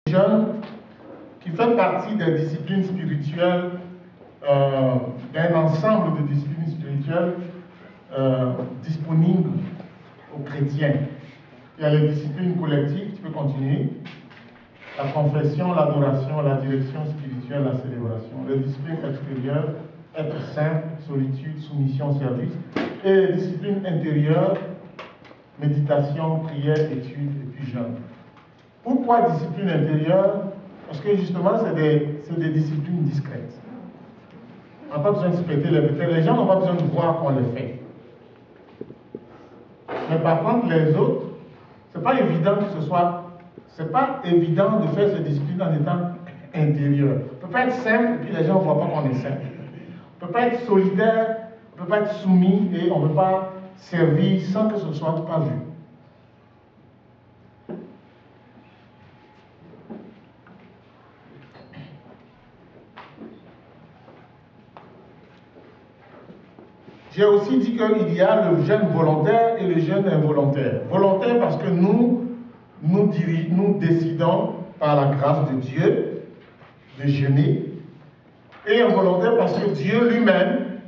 jeûne qui fait partie des disciplines spirituelles, d'un ensemble de disciplines spirituelles disponibles aux chrétiens. Il y a les disciplines collectives, tu peux continuer. La confession, l'adoration, la direction spirituelle, la célébration. Les disciplines extérieures, être saint, solitude, soumission, service. Et les disciplines intérieures, méditation, prière, étude et puis jeûne. Pourquoi discipline intérieure? Parce que justement, c'est des disciplines discrètes. On n'a pas besoin de se péter les pétales. Les gens n'ont pas besoin de voir qu'on les fait. Mais par contre, les autres, c'est pas évident que ce soit. C'est pas évident de faire ces disciplines en étant intérieur. On ne peut pas être simple et puis les gens ne voient pas qu'on est simple. On ne peut pas être solidaire, on ne peut pas être soumis et on ne peut pas servir sans que ce soit pas vu. J'ai aussi dit qu'il y a le jeûne volontaire et le jeûne involontaire. Volontaire parce que nous décidons par la grâce de Dieu de jeûner. Et involontaire parce que Dieu lui-même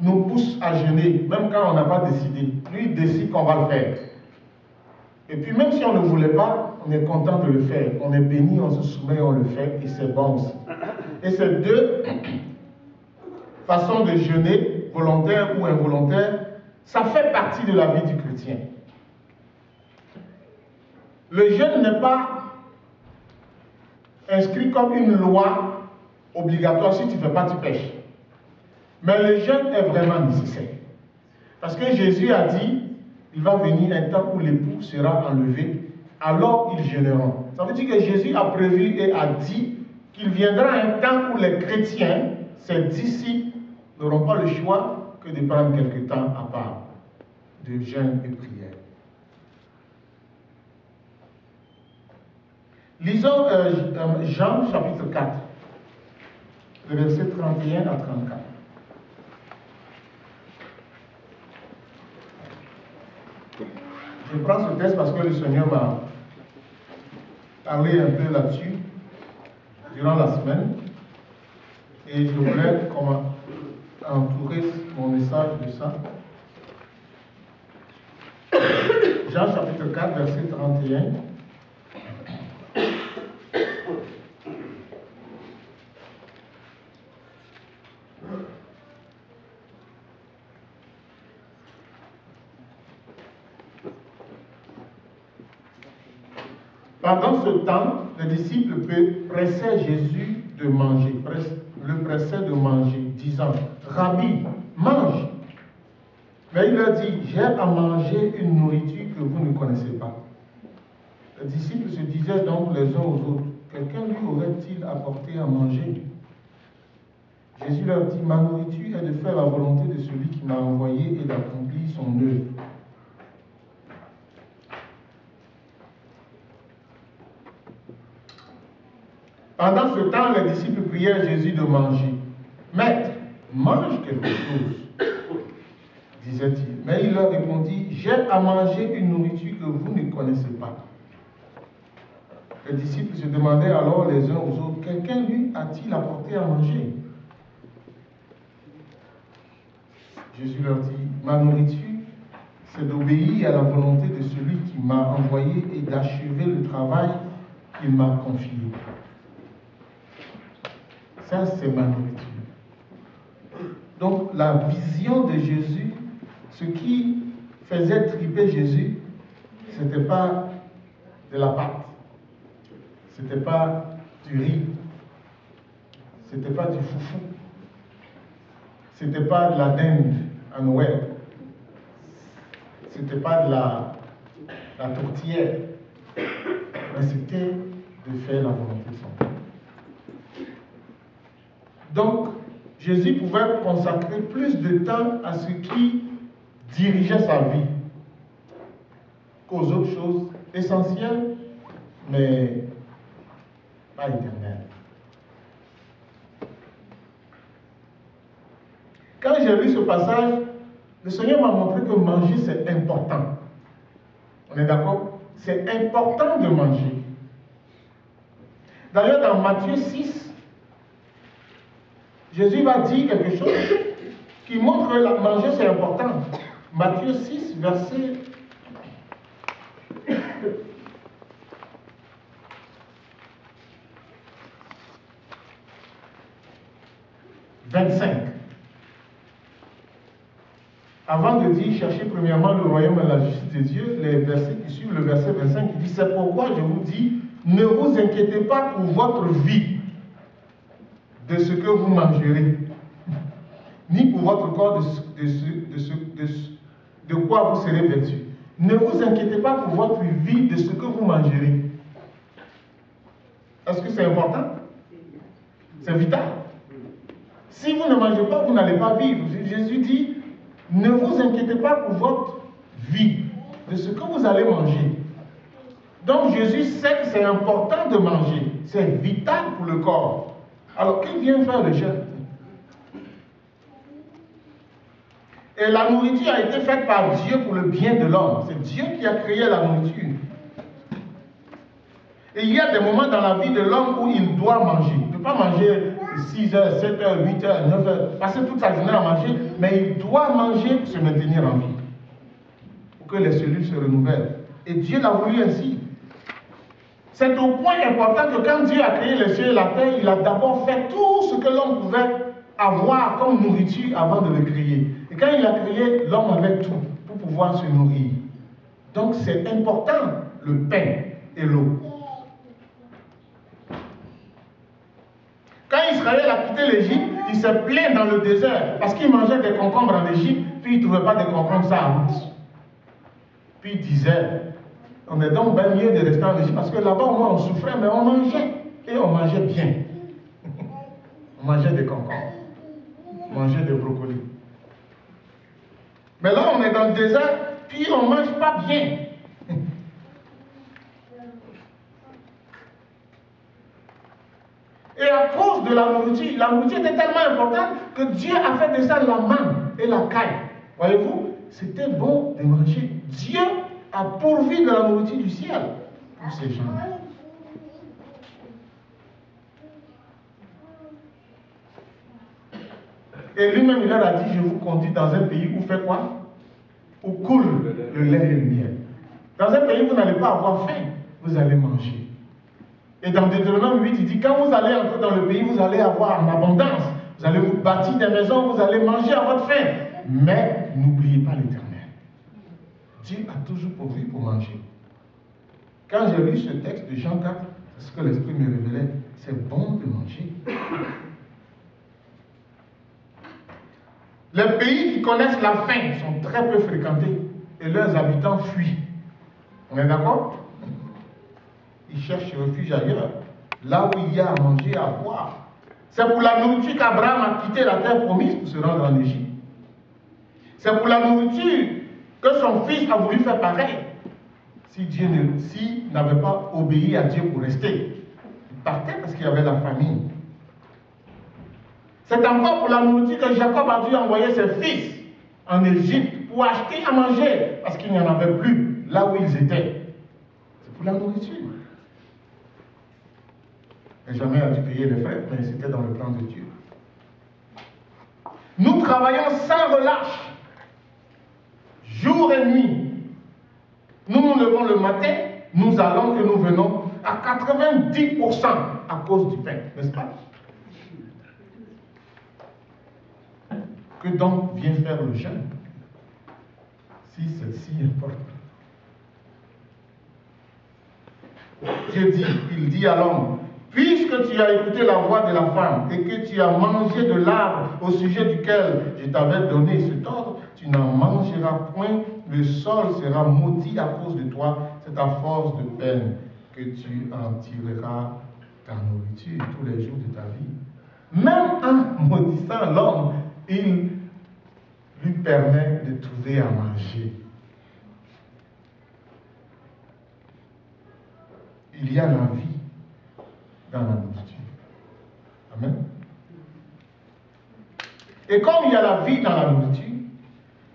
nous pousse à jeûner, même quand on n'a pas décidé. Lui, il décide qu'on va le faire. Et puis même si on ne voulait pas, on est content de le faire. On est béni, on se soumet, on le fait et c'est bon aussi. Et ces deux façons de jeûner, volontaire ou involontaire, ça fait partie de la vie du chrétien. Le jeûne n'est pas inscrit comme une loi obligatoire. Si tu ne fais pas, tu pêches. Mais le jeûne est vraiment nécessaire. Parce que Jésus a dit, il va venir un temps où l'époux sera enlevé, alors ils jeûneront. Ça veut dire que Jésus a prévu et a dit qu'il viendra un temps où les chrétiens, ses disciples, n'auront pas le choix que de prendre quelque temps à part de jeûne et prière. Lisons Jean chapitre 4, le verset 31 à 34. Je prends ce texte parce que le Seigneur m'a parlé un peu là-dessus durant la semaine et je voulais entourer mon message de ça. Jean chapitre 4, verset 31. Pendant ce temps, les disciples pressaient Jésus de manger, le pressaient de manger, disant, Rabbi, mange. Mais il leur dit, j'ai à manger une nourriture que vous ne connaissez pas. Les disciples se disaient donc les uns aux autres, quelqu'un lui aurait-il apporté à manger? Jésus leur dit, ma nourriture est de faire la volonté de celui qui m'a envoyé et d'accomplir son œuvre. Pendant ce temps, les disciples prièrent Jésus de manger. Maître, mange quelque chose, disait-il. Mais il leur répondit, j'ai à manger une nourriture que vous ne connaissez pas. Les disciples se demandaient alors les uns aux autres, quelqu'un lui a-t-il apporté à manger? Jésus leur dit, ma nourriture, c'est d'obéir à la volonté de celui qui m'a envoyé et d'achever le travail qu'il m'a confié. Ça, c'est ma nourriture. Donc, la vision de Jésus, ce qui faisait triper Jésus, ce n'était pas de la pâte, ce n'était pas du riz, ce n'était pas du foufou, ce n'était pas de la dinde à Noël, ce n'était pas de la tourtière, mais c'était de faire la volonté de son Père. Donc, Jésus pouvait consacrer plus de temps à ce qui dirigeait sa vie qu'aux autres choses essentielles, mais pas éternelles. Quand j'ai lu ce passage, le Seigneur m'a montré que manger, c'est important. On est d'accord? C'est important de manger. D'ailleurs, dans Matthieu 6, Jésus va dire quelque chose qui montre que manger c'est important. Matthieu 6, verset 25. Avant de dire cherchez premièrement le royaume et la justice de Dieu, les versets qui suivent, le verset 25, il dit c'est pourquoi je vous dis, ne vous inquiétez pas pour votre vie, de ce que vous mangerez, ni pour votre corps de quoi vous serez vêtus. Ne vous inquiétez pas pour votre vie de ce que vous mangerez. Est-ce que c'est important? C'est vital. Si vous ne mangez pas, vous n'allez pas vivre. Jésus dit, ne vous inquiétez pas pour votre vie, de ce que vous allez manger. Donc Jésus sait que c'est important de manger. C'est vital pour le corps. Alors, que vient faire le jeûne? Et la nourriture a été faite par Dieu pour le bien de l'homme. C'est Dieu qui a créé la nourriture. Et il y a des moments dans la vie de l'homme où il doit manger. Il ne peut pas manger 6 heures, 7 heures, 8 heures, 9 heures, passer toute sa journée à manger, mais il doit manger pour se maintenir en vie. Pour que les cellules se renouvellent. Et Dieu l'a voulu ainsi. C'est au point important que quand Dieu a créé les cieux et la terre, il a d'abord fait tout ce que l'homme pouvait avoir comme nourriture avant de le créer. Et quand il a créé, l'homme avait tout pour pouvoir se nourrir. Donc c'est important, le pain et l'eau. Quand Israël a quitté l'Égypte, il s'est plaint dans le désert parce qu'il mangeait des concombres en Égypte, puis il ne trouvait pas de concombres ça en route. Puis il disait, on est donc bien mieux de rester en Égypte parce que là-bas au moins on souffrait, mais on mangeait. Et on mangeait bien. On mangeait des concombres. On mangeait des brocolis. Mais là on est dans le désert, puis on ne mange pas bien. Et à cause de la nourriture était tellement importante que Dieu a fait de ça la manne et la caille. Voyez-vous, c'était bon de manger. Dieu a pourvu de la nourriture du ciel pour ces gens. Et lui-même, il leur a dit, je vous conduis dans un pays où fait quoi? Où coule le lait et le miel. Dans un pays où vous n'allez pas avoir faim, vous allez manger. Et dans Deutéronome 8, il dit, quand vous allez entrer dans le pays, vous allez avoir en abondance. Vous allez vous bâtir des maisons, vous allez manger à votre faim. Mais n'oubliez pas l'Éternel. Dieu a toujours pourvu pour manger. Quand j'ai lu ce texte de Jean 4, ce que l'Esprit me révélait, c'est bon de manger. Les pays qui connaissent la faim sont très peu fréquentés et leurs habitants fuient. On est d'accord? Ils cherchent refuge ailleurs, là où il y a à manger, à boire. C'est pour la nourriture qu'Abraham a quitté la terre promise pour se rendre en Égypte. C'est pour la nourriture que son fils a voulu faire pareil. Si Dieu n'avait pas obéi à Dieu pour rester, il partait parce qu'il y avait la famine. C'est encore pour la nourriture que Jacob a dû envoyer ses fils en Égypte pour acheter à manger parce qu'il n'y en avait plus là où ils étaient. C'est pour la nourriture. Et jamais a dû payer les frais, mais c'était dans le plan de Dieu. Nous travaillons sans relâche, jour et nuit. Nous nous levons le matin, nous allons et nous venons à 90% à cause du pain, n'est-ce pas? Que donc vient faire le jeûne si c'est si important? Il dit à l'homme, puisque tu as écouté la voix de la femme et que tu as mangé de l'arbre au sujet duquel je t'avais donné cet ordre, tu n'en mangeras point, le sol sera maudit à cause de toi, c'est à force de peine que tu en tireras ta nourriture tous les jours de ta vie. Même en maudissant l'homme, il lui permet de trouver à manger. Il y a la vie dans la nourriture. Amen. Et comme il y a la vie dans la nourriture,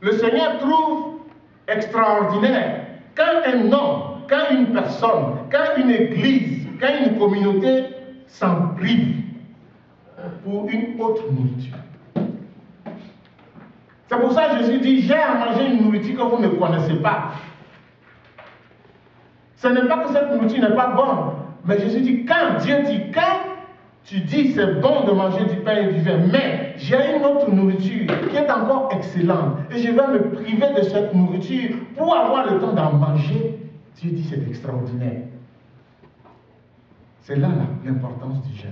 le Seigneur trouve extraordinaire quand un homme, quand une personne, quand une église, quand une communauté s'en privent pour une autre nourriture. C'est pour ça que Jésus dit, j'ai à manger une nourriture que vous ne connaissez pas. Ce n'est pas que cette nourriture n'est pas bonne, mais Jésus dit, quand Dieu dit, quand tu dis c'est bon de manger du pain et du vin, mais j'ai une autre nourriture qui est encore excellente et je vais me priver de cette nourriture pour avoir le temps d'en manger. Dieu dit c'est extraordinaire. C'est là l'importance du jeûne.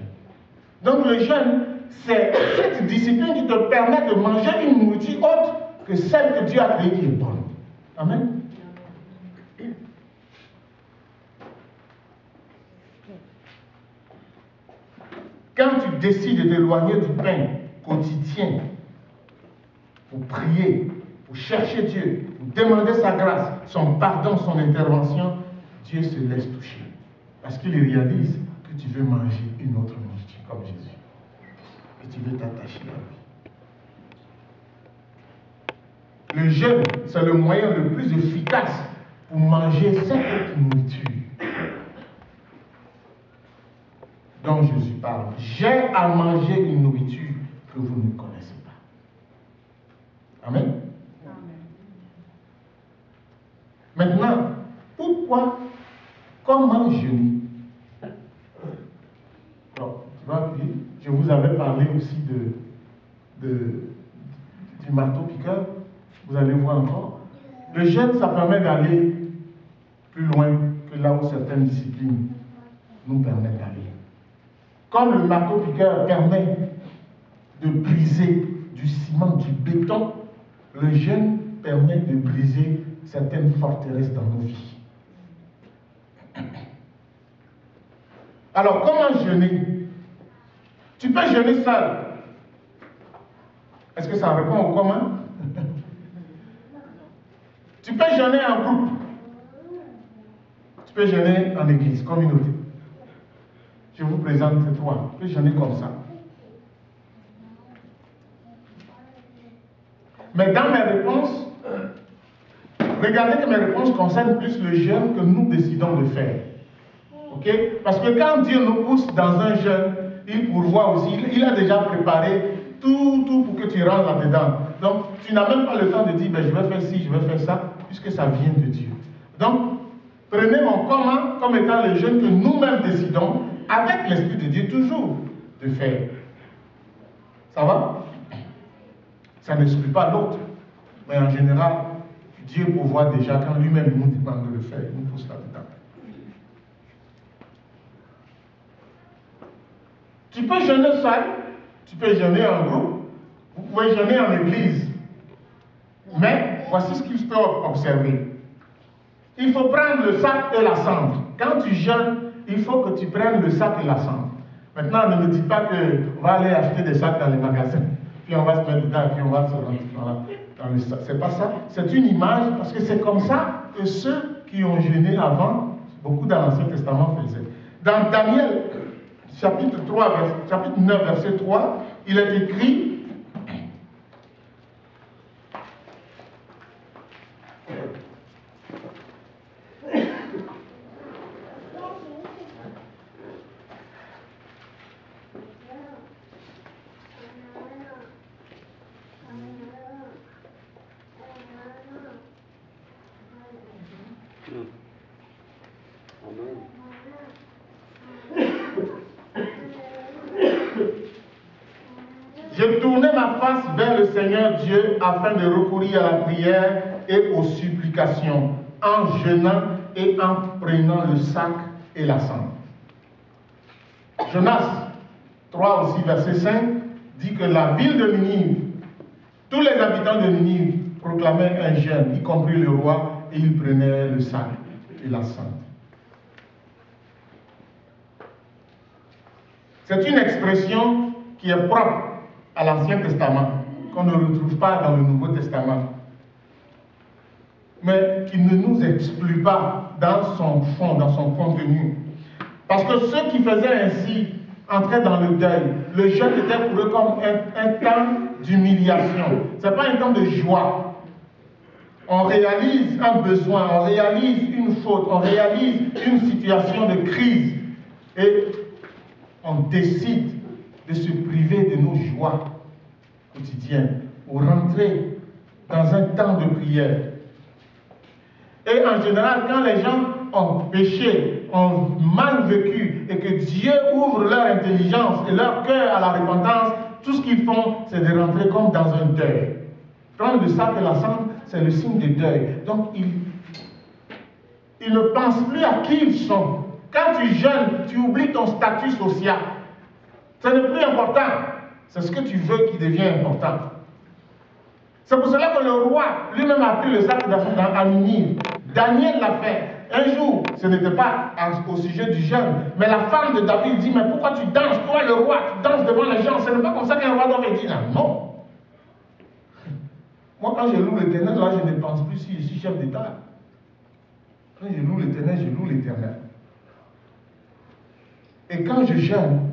Donc le jeûne, c'est cette discipline qui te permet de manger une nourriture autre que celle que Dieu a créée qui est bonne. Amen. Quand tu décides de t'éloigner du pain quotidien pour prier, pour chercher Dieu, pour demander sa grâce, son pardon, son intervention, Dieu se laisse toucher. Parce qu'il réalise que tu veux manger une autre nourriture comme Jésus. Et tu veux t'attacher à lui. Le jeûne, c'est le moyen le plus efficace pour manger cette autre nourriture dont Jésus parle. J'ai à manger une nourriture que vous ne connaissez pas. Amen. Maintenant, pourquoi, comment jeûner? Alors, tu vas appuyer. Je vous avais parlé aussi du marteau-piqueur. Vous allez voir encore. Le jeûne, ça permet d'aller plus loin que là où certaines disciplines nous permettent d'aller. Comme le marteau-piqueur permet de briser du ciment, du béton, le jeûne permet de briser certaines forteresses dans nos vies. Alors, comment jeûner? Tu peux jeûner seul. Est-ce que ça répond au commun? Tu peux jeûner en groupe. Tu peux jeûner en église, communauté. Je vous présente ces trois. Tu peux jeûner comme ça. Mais dans mes réponses, regardez que mes réponses concernent plus le jeûne que nous décidons de faire. Ok? Parce que quand Dieu nous pousse dans un jeûne, il pourvoit aussi, il a déjà préparé tout pour que tu rentres là-dedans. Donc, tu n'as même pas le temps de dire, ben, je vais faire ci, je vais faire ça, puisque ça vient de Dieu. Donc, prenez mon comment comme étant le jeûne que nous-mêmes décidons, avec l'Esprit de Dieu toujours, de faire. Ça va? Ça n'exclut pas l'autre. Mais en général, Dieu pourvoit déjà quand lui-même nous demande de le faire, il nous pousse là-dedans. Tu peux jeûner seul, tu peux jeûner en groupe, vous pouvez jeûner en église. Mais voici ce qu'il faut observer. Il faut prendre le sac et la cendre. Quand tu jeûnes, il faut que tu prennes le sac et la cendre. Maintenant, ne me dis pas qu'on va aller acheter des sacs dans les magasins, puis on va se mettre dedans, puis on va se rentrer dans le sac. C'est pas ça. C'est une image, parce que c'est comme ça que ceux qui ont jeûné avant, beaucoup dans l'Ancien Testament faisaient. Dans Daniel, chapitre 9, verset 3, il est écrit, je tournais ma face vers le Seigneur Dieu afin de recourir à la prière et aux supplications, en jeûnant et en prenant le sac et la cendre. Jonas 3 aussi, verset 5, dit que la ville de Ninive, tous les habitants de Ninive proclamaient un jeûne, y compris le roi, et ils prenaient le sac et la cendre. C'est une expression qui est propre à l'Ancien Testament, qu'on ne retrouve pas dans le Nouveau Testament, mais qui ne nous exclut pas dans son fond, dans son contenu. Parce que ceux qui faisaient ainsi entraient dans le deuil. Le jeûne était pour eux comme un temps d'humiliation. Ce n'est pas un temps de joie. On réalise un besoin, on réalise une faute, on réalise une situation de crise. Et on décide de se priver de nos joies quotidiennes pour rentrer dans un temps de prière. Et en général, quand les gens ont péché, ont mal vécu, et que Dieu ouvre leur intelligence et leur cœur à la repentance, tout ce qu'ils font, c'est de rentrer comme dans un deuil. Prendre le sac et la cendre, c'est le signe de deuil. Donc, ils ne pensent plus à qui ils sont. Quand tu jeûnes, tu oublies ton statut social. Ce n'est plus important. C'est ce que tu veux qui devient important. C'est pour cela que le roi lui-même a pris le sac à Ninive. Daniel l'a fait. Un jour, ce n'était pas au sujet du jeûne, mais la femme de David dit, mais pourquoi tu danses, toi le roi, tu danses devant les gens, ce n'est pas comme ça qu'un roi doit dire. Non. Moi, quand je loue l'Éternel, là, je ne pense plus si je suis chef d'État. Quand je loue l'Éternel, je loue l'Éternel. Et quand je jeûne,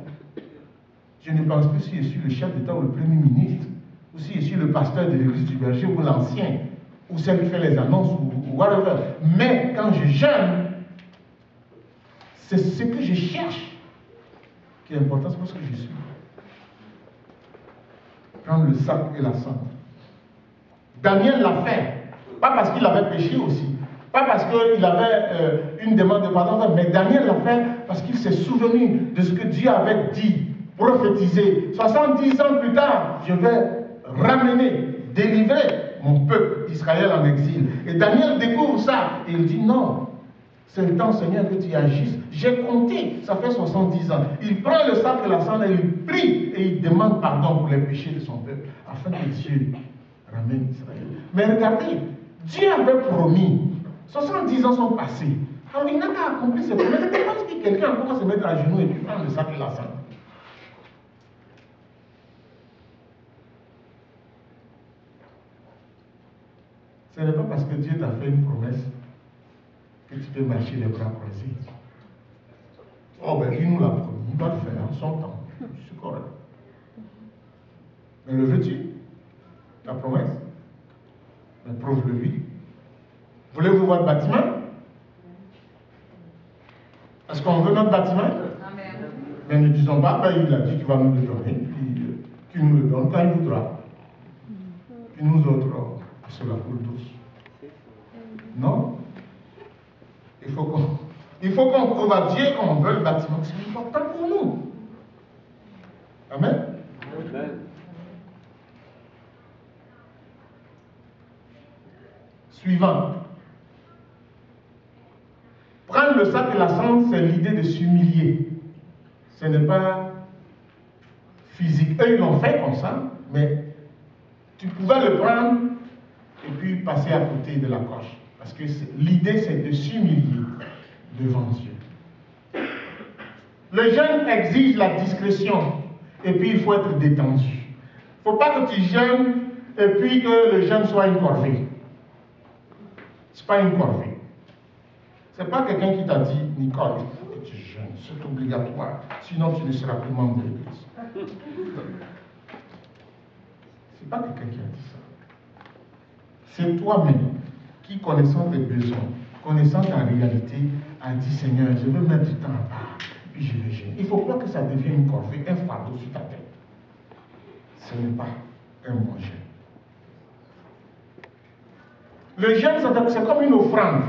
je ne pense plus si je suis le chef d'État ou le Premier ministre, ou si je suis le pasteur de l'église du berger, ou l'ancien, ou celle qui fait les annonces, ou whatever. Mais quand je jeûne, c'est ce que je cherche qui est important, c'est parce que je suis. Prendre le sac et la cendre. Daniel l'a fait, pas parce qu'il avait péché aussi, pas parce qu'il avait une demande de pardon, mais Daniel l'a fait parce qu'il s'est souvenu de ce que Dieu avait dit, prophétisé. 70 ans plus tard, je vais ramener, délivrer mon peuple d'Israël en exil. Et Daniel découvre ça et il dit non, c'est le temps, Seigneur, que tu agisses. J'ai compté, ça fait 70 ans. Il prend le sac et la cendre et il prie et il demande pardon pour les péchés de son peuple afin que Dieu ramène Israël. Mais regardez, Dieu avait promis, 70 ans sont passés. Alors il n'a qu'à accomplir ses promesses. Je pense que quelqu'un encore va se mettre à genoux et puis prendre le sac et la cendre. Ce n'est pas parce que Dieu t'a fait une promesse que tu peux marcher les bras croisés. Oh ben il nous l'a promis, il va le faire en son temps. C'est correct. Mais le veux-tu? La promesse? Mais prouve-le lui. Voulez-vous votre bâtiment? Est-ce qu'on veut notre bâtiment? Amen. Mais ne disons pas, ben, il a dit qu'il va nous le donner, puis qu'il nous le donne quand il voudra. Puis nous autres, cela coule tous. Non? Il faut qu'on prouve à Dieu qu'on veut le bâtiment. C'est important pour nous. Amen? Amen. Suivant. Prendre le sac et la cendre, c'est l'idée de s'humilier. Ce n'est pas physique. Eux, ils l'ont fait comme ça, mais tu pouvais le prendre et puis passer à côté de la coche. Parce que l'idée, c'est de s'humilier devant Dieu. Le jeûne exige la discrétion et puis il faut être détendu. Il ne faut pas que tu jeûnes et puis que le jeûne soit une corvée. Ce n'est pas une corvée. Ce n'est pas quelqu'un qui t'a dit, Nicole, il faut que tu jeûnes, c'est obligatoire, sinon tu ne seras plus membre de l'église. Ce n'est pas quelqu'un qui a dit ça. C'est toi-même qui, connaissant tes besoins, connaissant ta réalité, a dit, Seigneur, je veux mettre du temps à part, puis je vais jeûner. Il ne faut pas que ça devienne une corvée, un fardeau sur ta tête. Ce n'est pas un bon jeûne. Le jeûne, c'est comme une offrande.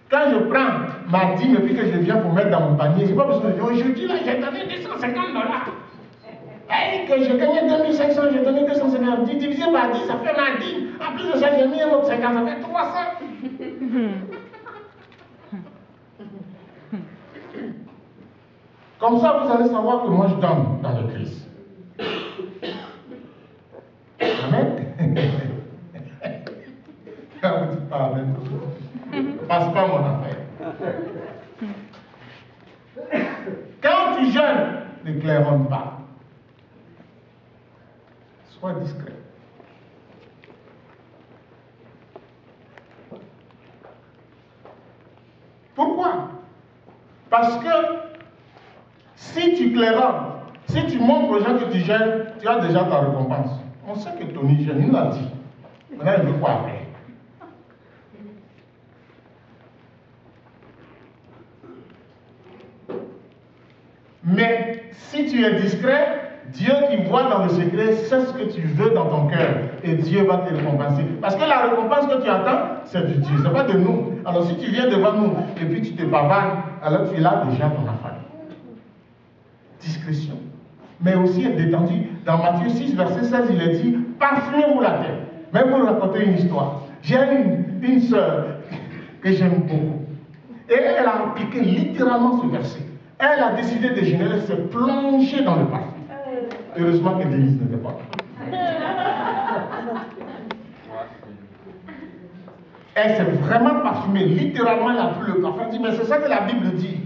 Quand je prends ma dîme et puis que je viens pour mettre dans mon panier, je n'ai pas besoin de dire, aujourd'hui, là, j'ai donné $250. Hey, que j'ai gagné 2500, j'ai donné 250. Divisé par 10, ça fait ma dîme. En plus de ça, j'ai mis un autre 50, ça fait 300. Comme ça, vous allez savoir que moi, je donne dans l'église. Amen. Quand vous dites pas Amen, passe pas mon affaire. Quand tu jeûnes, ne claironne pas. Sois discret. Pourquoi? Parce que si tu claironnes, si tu montres aux gens que tu jeûnes, tu as déjà ta récompense. On sait que Tony jeûne, il l'a dit. Maintenant, il veut quoi après? Mais si tu es discret, Dieu qui voit dans le secret sait ce que tu veux dans ton cœur. Et Dieu va te récompenser. Parce que la récompense que tu attends, c'est du Dieu, ce n'est pas de nous. Alors si tu viens devant nous et puis tu te bavardes, alors tu l'as déjà ton affaire. Discrétion. Mais aussi être détendu. Dans Matthieu 6, verset 16, il est dit, parfumez-vous la terre. Mais vous racontez une histoire. J'ai une sœur que j'aime beaucoup. Et elle a appliqué littéralement ce verset. Elle a décidé de jeûner, elle s'est plongée dans le parfum. Heureusement que Denise n'était pas là. Elle s'est vraiment parfumée, littéralement elle a pris le parfum. Elle dit, mais c'est ça que la Bible dit.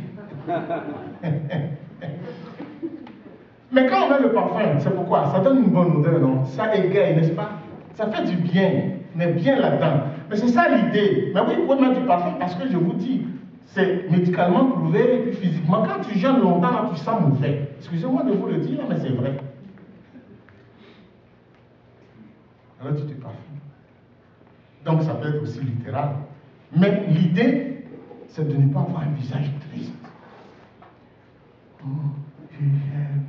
Mais quand on met le parfum, c'est pourquoi? Ça donne une bonne odeur, non? Ça égaye, n'est-ce pas? Ça fait du bien. On est bien là-dedans. Mais c'est ça l'idée. Mais oui, vous pouvez mettre du parfum parce que je vous dis, c'est médicalement prouvé et puis physiquement. Quand tu jeûnes longtemps, là, tu sens mauvais. Excusez-moi de vous le dire, mais c'est vrai. Alors tu te parfumes. Donc ça peut être aussi littéral. Mais l'idée, c'est de ne pas avoir un visage triste. Oh, je j'aime.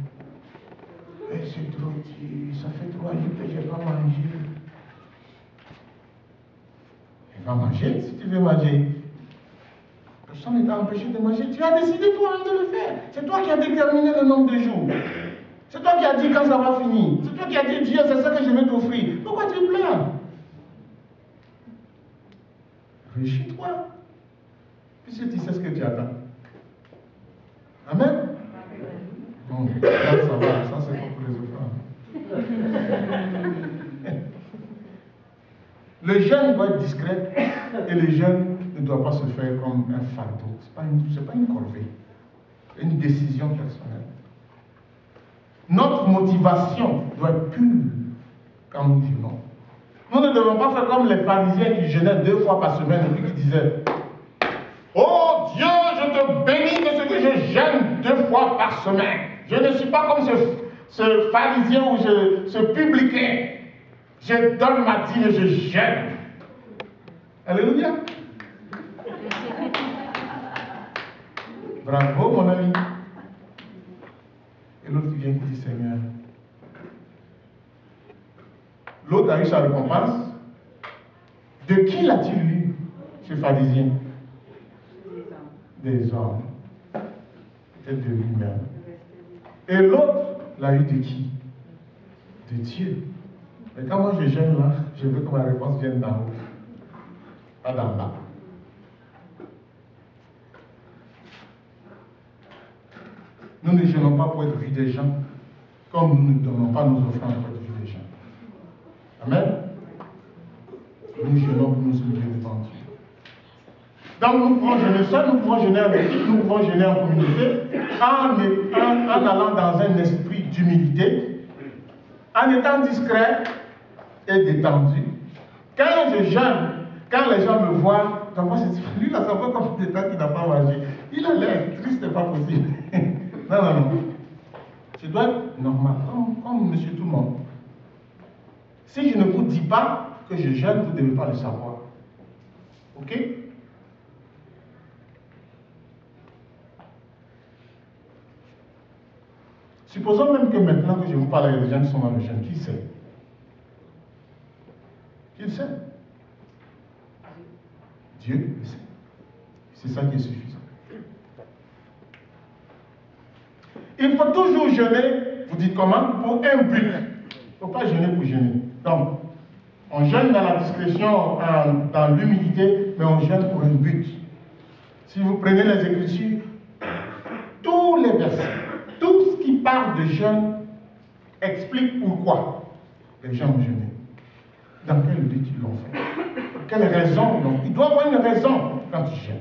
Et c'est trop dur. Ça fait 3 jours que je n'ai pas mangé. Tu vas manger si tu veux manger. Personne ne t'a empêché de manger. Tu as décidé toi-même de le faire. C'est toi qui as déterminé le nombre de jours. C'est toi qui as dit quand ça va finir. C'est toi qui as dit, Dieu, c'est ça que je vais t'offrir. Pourquoi tu pleures? Réjouis-toi. Puisque tu sais ce que tu attends. Amen. Bon, là, ça va. Ça, c'est pas pour les offrandes. Le jeûne doit être discret et le jeûne ne doit pas se faire comme un fardeau. Ce n'est pas une corvée. C'est une décision personnelle. Notre motivation doit être pure quand nous jeûnons. Nous ne devons pas faire comme les pharisiens qui jeûnaient 2 fois par semaine et puis qui disaient oh Dieu, je te bénis de ce que je jeûne 2 fois par semaine. Je ne suis pas comme ce pharisien ou ce publicain. Je donne ma dîme et je jeûne. Alléluia. Bravo, mon ami. Et l'autre vient qui dit Seigneur. L'autre a eu sa récompense. De qui l'a-t-il lu, ce pharisien? Des hommes. Peut-être de lui-même. Et l'autre l'a eu de qui? De Dieu. Mais quand moi je jeûne là, je veux que ma réponse vienne d'en haut. Pas d'en bas. Nous ne jeûnons pas pour être vus des gens, comme nous ne donnons pas nos offrandes pour être vus des gens. Amen. Nous jeûnons pour nous humilier devant Dieu. Donc nous pouvons jeûner seuls, nous pouvons jeûner en équipe, nous pouvons jeûner en communauté, en allant dans un esprit d'humilité, en étant discret et détendu. Quand je jeûne, quand les gens me voient, lui là, ça fait comme des temps qu'il n'a pas mangé. Il a l'air triste, c'est pas possible. Non. Je dois être normal, comme monsieur tout le monde. Si je ne vous dis pas que je jeûne, vous ne devez pas le savoir. Ok? Supposons même que maintenant que je vous parle, il y a des gens qui sont dans le jeûne. Qui sait? Qui le sait? Dieu le sait. C'est ça qui est suffisant. Il faut toujours jeûner, vous dites comment? Pour un but. Il ne faut pas jeûner pour jeûner. Donc, on jeûne dans la discrétion, dans l'humilité, mais on jeûne pour un but. Si vous prenez les Écritures, tous les versets, tout ce qui parle de jeûne explique pourquoi les gens ont jeûné. Dans quel but ils l'ont fait? Quelle raison ils l'ont fait? Il doit y avoir une raison quand tu jeûnes.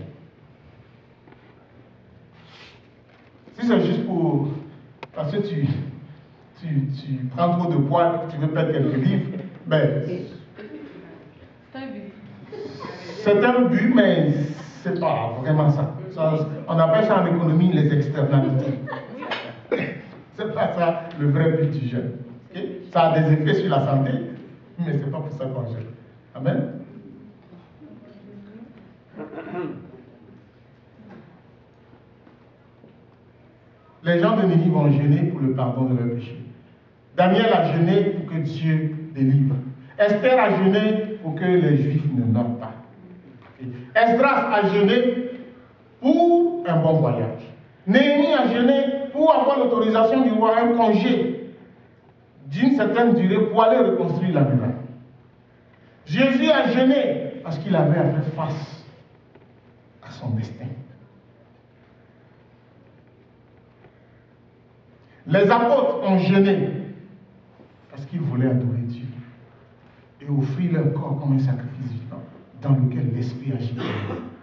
Si c'est juste pour... Parce que tu prends trop de poids et que tu veux perdre quelques livres, ben... C'est un but, mais c'est pas vraiment ça. On appelle ça en économie les externalités. C'est pas ça le vrai but du jeûne. Okay? Ça a des effets sur la santé, mais c'est pas pour ça qu'on jeûne. Amen. Les gens de Ninive vont jeûner pour le pardon de leurs péchés. Daniel a jeûné pour que Dieu délivre. Esther a jeûné pour que les Juifs ne meurent pas. Esdras a jeûné pour un bon voyage. Néhémie a jeûné pour avoir l'autorisation du roi, un congé d'une certaine durée pour aller reconstruire la muraille. Jésus a jeûné parce qu'il avait à faire face à son destin. Les apôtres ont jeûné parce qu'ils voulaient adorer Dieu et offrir leur corps comme un sacrifice vivant dans lequel l'Esprit agit.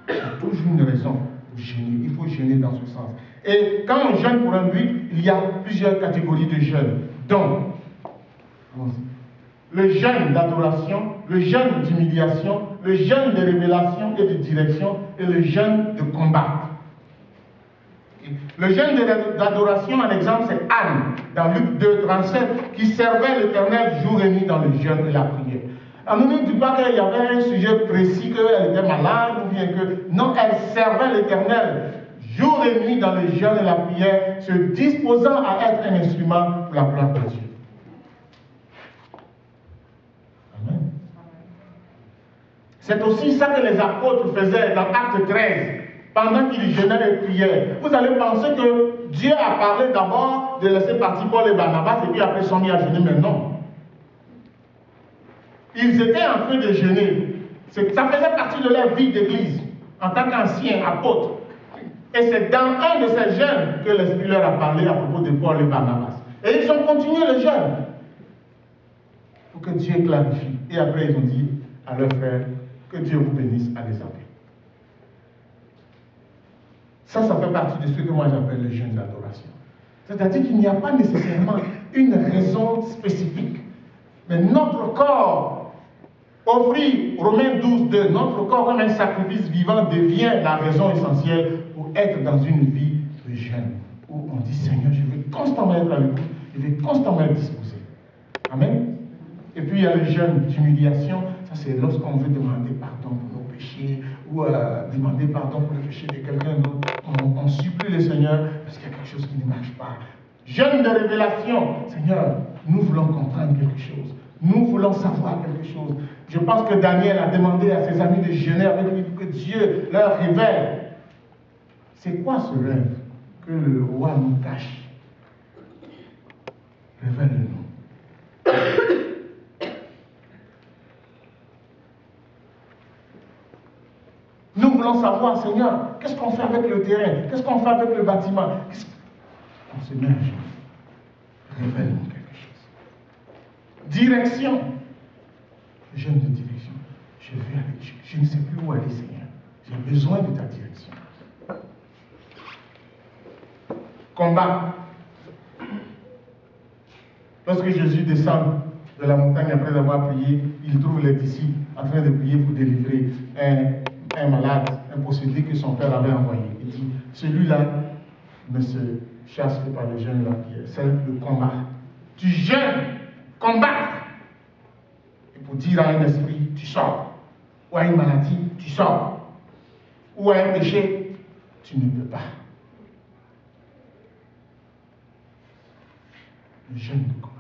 Il y a toujours une raison pour jeûner. Il faut jeûner dans ce sens. Et quand on jeûne pour un but, il y a plusieurs catégories de jeûne. Donc, le jeûne d'adoration, le jeûne d'humiliation, le jeûne de révélation et de direction et le jeûne de combat. Le jeûne d'adoration, un exemple, c'est Anne, dans Luc 2, 37, qui servait l'Éternel jour et nuit dans le jeûne et la prière. On ne dit pas qu'il y avait un sujet précis, qu'elle était malade, ou bien que... Non, elle servait l'Éternel jour et nuit dans le jeûne et la prière, se disposant à être un instrument pour la gloire de Dieu. Amen. C'est aussi ça que les apôtres faisaient dans Acte 13. Pendant qu'ils jeûnaient et priaient. Vous allez penser que Dieu a parlé d'abord de laisser partir Paul et Barnabas et puis après ils sont mis à jeûner, mais non. Ils étaient en train de jeûner. Ça faisait partie de leur vie d'église en tant qu'anciens apôtres. Et c'est dans un de ces jeûnes que l'Esprit leur a parlé à propos de Paul et Barnabas. Et ils ont continué le jeûne pour que Dieu clarifie. Et après ils ont dit à leurs frères que Dieu vous bénisse à les appeler. Ça fait partie de ce que moi j'appelle le jeûne d'adoration. C'est-à-dire qu'il n'y a pas nécessairement une raison spécifique. Mais notre corps, offrir, Romains 12, 2, notre corps comme un sacrifice vivant devient la raison essentielle pour être dans une vie de jeûne. Où on dit, Seigneur, je veux constamment être à l'écoute, je veux constamment être disposé. Amen. Et puis il y a le jeûne d'humiliation. Ça c'est lorsqu'on veut demander pardon pour nos péchés ou demander pardon pour le péché de quelqu'un d'autre. On supplie le Seigneur parce qu'il y a quelque chose qui ne marche pas. Jeûne de révélation. Seigneur, nous voulons comprendre quelque chose. Nous voulons savoir quelque chose. Je pense que Daniel a demandé à ses amis de jeûner avec lui pour que Dieu leur révèle. C'est quoi ce rêve que le roi nous cache? Révèle-le-nous. Nous voulons savoir, Seigneur, qu'est-ce qu'on fait avec le terrain? Qu'est-ce qu'on fait avec le bâtiment? On se met à genoux. Révèle-nous quelque chose. Direction. Jeûne de direction. Je veux aller, je ne sais plus où aller, Seigneur. J'ai besoin de ta direction. Combat. Lorsque Jésus descend de la montagne après avoir prié, il trouve les disciples en train de prier pour délivrer un malade, un possédé que son père avait envoyé. Il dit, celui-là ne se chasse que par le jeûne et la prière. C'est le combat. Tu jeûnes, combattre. Et pour dire à un esprit, tu sors. Ou à une maladie, tu sors. Ou à un péché, tu ne peux pas. Le jeûne de combat.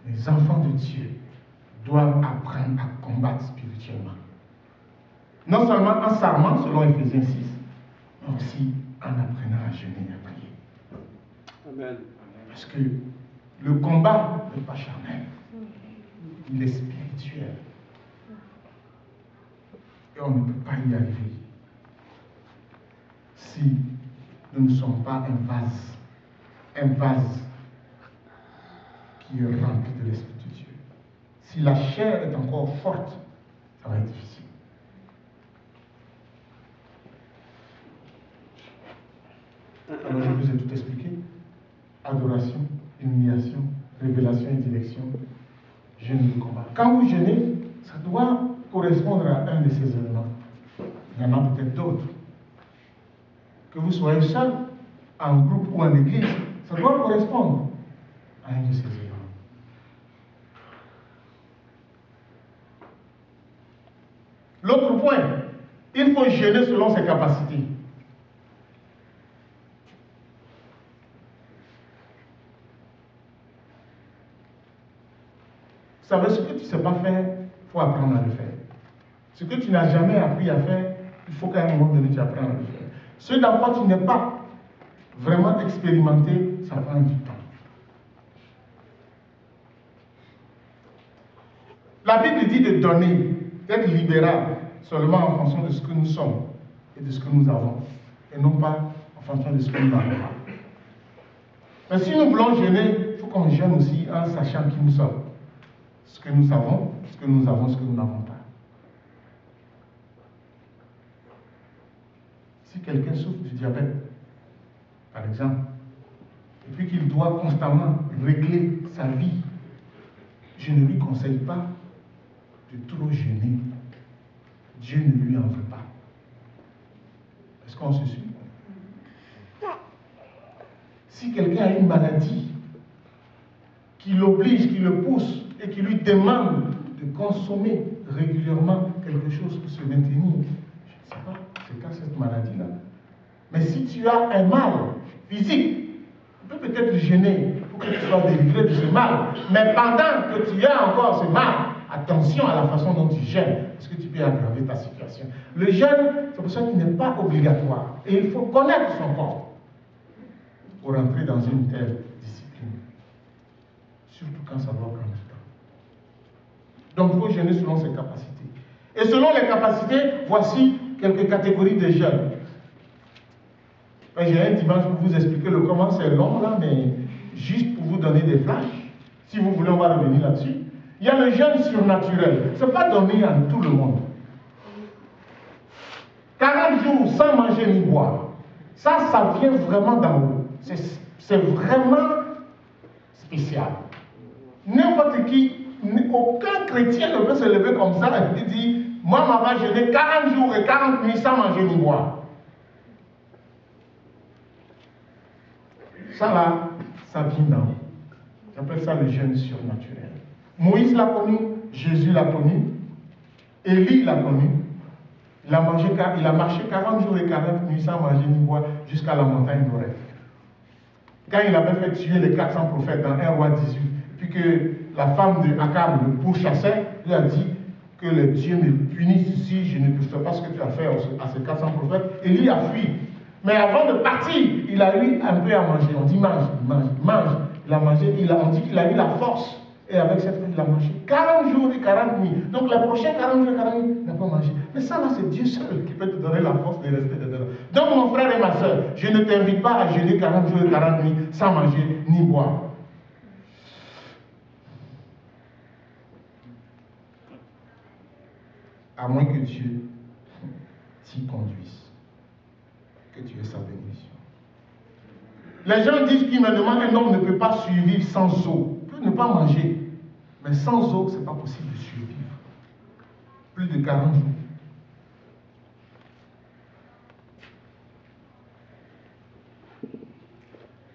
Les enfants de Dieu doivent apprendre à combattre spirituellement. Non seulement en s'armant, selon Éphésiens 6, mais aussi en apprenant à jeûner et à prier. Amen. Parce que le combat n'est pas charnel, il est spirituel. Et on ne peut pas y arriver si nous ne sommes pas un vase qui est rempli de l'Esprit de Dieu. Si la chair est encore forte, ça va être difficile. Alors je vous ai tout expliqué. Adoration, humiliation, révélation et direction, jeûne de combat. Quand vous jeûnez, ça doit correspondre à un de ces éléments. Il y en a peut-être d'autres. Que vous soyez seul, en groupe ou en église, ça doit correspondre à un de ces éléments. L'autre point, il faut jeûner selon ses capacités. savez, ce que tu ne sais pas faire, il faut apprendre à le faire. Ce que tu n'as jamais appris à faire, il faut qu'à un moment donné, tu apprennes à le faire. Ce dans quoi tu n'es pas vraiment expérimenté, ça prend du temps. La Bible dit de donner, d'être libéral, seulement en fonction de ce que nous sommes et de ce que nous avons, et non pas en fonction de ce que nous n'avons pas. Mais si nous voulons jeûner, il faut qu'on jeûne aussi en sachant qui nous sommes, ce que nous savons, ce que nous avons, ce que nous n'avons pas. Si quelqu'un souffre du diabète, par exemple, et puis qu'il doit constamment régler sa vie, je ne lui conseille pas de trop jeûner. Dieu ne lui en veut pas. Est-ce qu'on se suit? Si quelqu'un a une maladie qui l'oblige, qui le pousse et qui lui demande de consommer régulièrement quelque chose pour se maintenir, je ne sais pas, c'est quoi cette maladie-là? Mais si tu as un mal physique, tu peux peut-être jeûner pour que tu sois délivré de ce mal. Mais pendant que tu as encore ce mal, attention à la façon dont tu jeûnes, parce que tu peux aggraver ta situation. Le jeûne, c'est pour ça qu'il n'est pas obligatoire. Et il faut connaître son corps pour entrer dans une telle discipline. Surtout quand ça doit prendre du temps. Donc il faut jeûner selon ses capacités. Et selon les capacités, voici quelques catégories de jeûne. J'ai un dimanche pour vous expliquer le comment, c'est long là, mais juste pour vous donner des flashs. Si vous voulez, on va revenir là-dessus. Il y a le jeûne surnaturel. Ce n'est pas donné à tout le monde. 40 jours sans manger ni boire. Ça vient vraiment d'en haut. C'est vraiment spécial. N'importe qui, aucun chrétien ne peut se lever comme ça et dire, moi, maman, je n'ai 40 jours et 40 nuits sans manger ni boire. Ça là, ça vient d'en haut. J'appelle ça le jeûne surnaturel. Moïse l'a connu, Jésus l'a connu, Élie l'a connu. Il a marché 40 jours et 40 nuits sans manger ni boire jusqu'à la montagne d'Oreb. Quand il avait fait tuer les 400 prophètes dans 1 roi 18, puis que la femme de Akab le pourchassait, il a dit que les dieux me punissent si je ne te fais pas ce que tu as fait à ces 400 prophètes. Élie a fui. Mais avant de partir, il a eu un peu à manger. On dit mange, il mange, il mange. Il a mangé, on dit qu'il a eu la force. Et avec cette force, il a mangé 40 jours et 40 nuits. Donc les prochains 40 jours et 40 nuits, il n'a pas mangé. Mais ça là, c'est Dieu seul qui peut te donner la force de rester dedans. Donc mon frère et ma soeur, je ne t'invite pas à jeûner 40 jours et 40 nuits sans manger ni boire. À moins que Dieu t'y conduise, que tu aies sa bénédiction. Les gens disent qu'ils me demandent qu'un homme ne peut pas survivre sans eau. Il peut ne pas manger. Mais sans eau, ce n'est pas possible de survivre. Plus de 40 jours.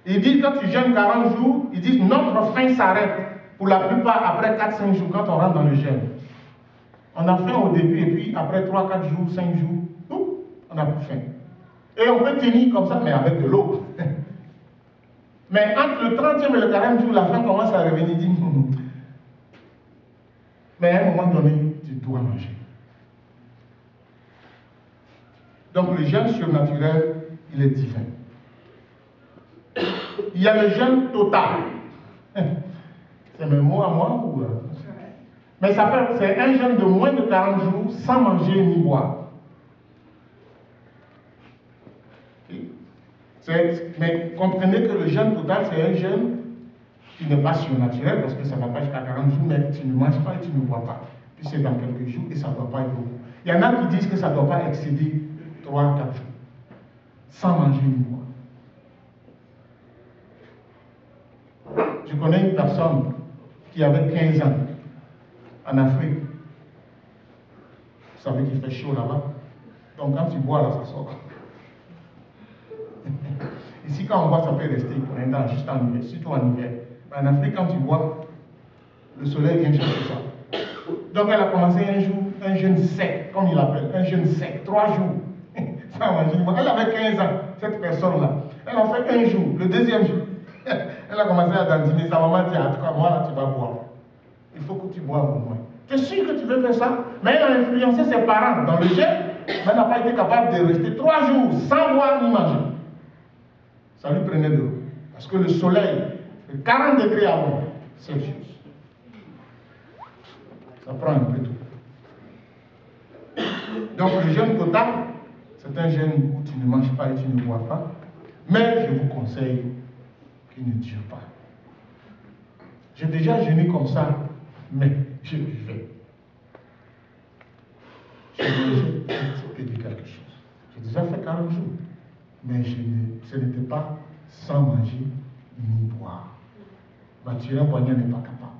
Ils disent quand tu jeûnes 40 jours, ils disent notre faim s'arrête. Pour la plupart, après 4-5 jours, quand on rentre dans le jeûne. On a faim au début et puis après 3-4 jours, 5 jours, on n'a plus faim. Et on peut tenir comme ça, mais avec de l'eau. Mais entre le 30e et le 40e jour, la faim commence à revenir. Dit, mais à un moment donné, tu dois manger. Donc le jeûne surnaturel, il est divin. Il y a le jeûne total. C'est mes mots à moi ou... Mais c'est un jeûne de moins de 40 jours sans manger ni boire. Mais comprenez que le jeûne total, c'est un jeûne qui n'est pas surnaturel parce que ça ne va pas jusqu'à 40 jours, mais tu ne manges pas et tu ne bois pas. Puis c'est dans quelques jours et ça ne doit pas être beaucoup. Il y en a qui disent que ça ne doit pas excéder 3-4 jours sans manger ni boire. Je connais une personne qui avait 15 ans en Afrique. Vous savez qu'il fait chaud là-bas. Donc quand tu bois là, ça sort. Ici, quand on boit, ça peut rester pour un temps, juste en hiver, surtout en hiver. Mais en Afrique, quand tu bois, le soleil vient chercher ça. Donc elle a commencé un jeûne sec, comme il l'appelle, un jeûne sec, 3 jours. Sans manger. Elle avait 15 ans, cette personne-là. Elle a fait un jour, le deuxième jour. Elle a commencé à dandiner. Sa maman dit, en tout cas, moi là, tu vas boire. il faut que tu boives au moins. Tu es sûr que tu veux faire ça? Mais elle a influencé ses parents dans le jeûne, mais elle n'a pas été capable de rester 3 jours sans boire ni manger. Ça lui prenait de l'eau. Parce que le soleil fait 40 degrés avant Celsius. Ça prend un peu d'eau. Donc le jeûne total, c'est un jeûne où tu ne manges pas et tu ne bois pas. Mais je vous conseille qu'il ne dure pas. J'ai déjà jeûné comme ça, mais je buvais. Je mangeais et de quelque chose. J'ai déjà fait 40 jours, mais ce n'était pas sans manger ni boire. Mathurin Poignard n'est pas capable.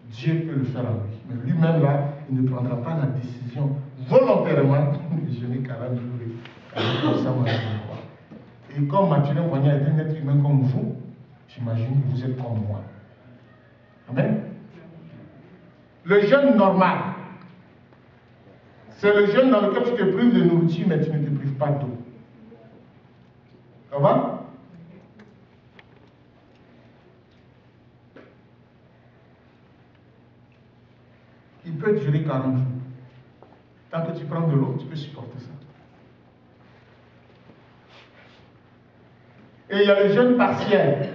Dieu peut le faire à lui. Mais lui-même là, il ne prendra pas la décision volontairement de jeûner 40 jours sans manger ni boire. Et comme Mathurin Poignard est un être humain comme vous, j'imagine que vous êtes comme moi. Amen. Le jeûne normal, c'est le jeûne dans lequel tu te prives de nourriture, mais tu ne te prives pas d'eau. Ça va? Il peut durer 40 jours. Tant que tu prends de l'eau, tu peux supporter ça. Et il y a le jeûne partiel.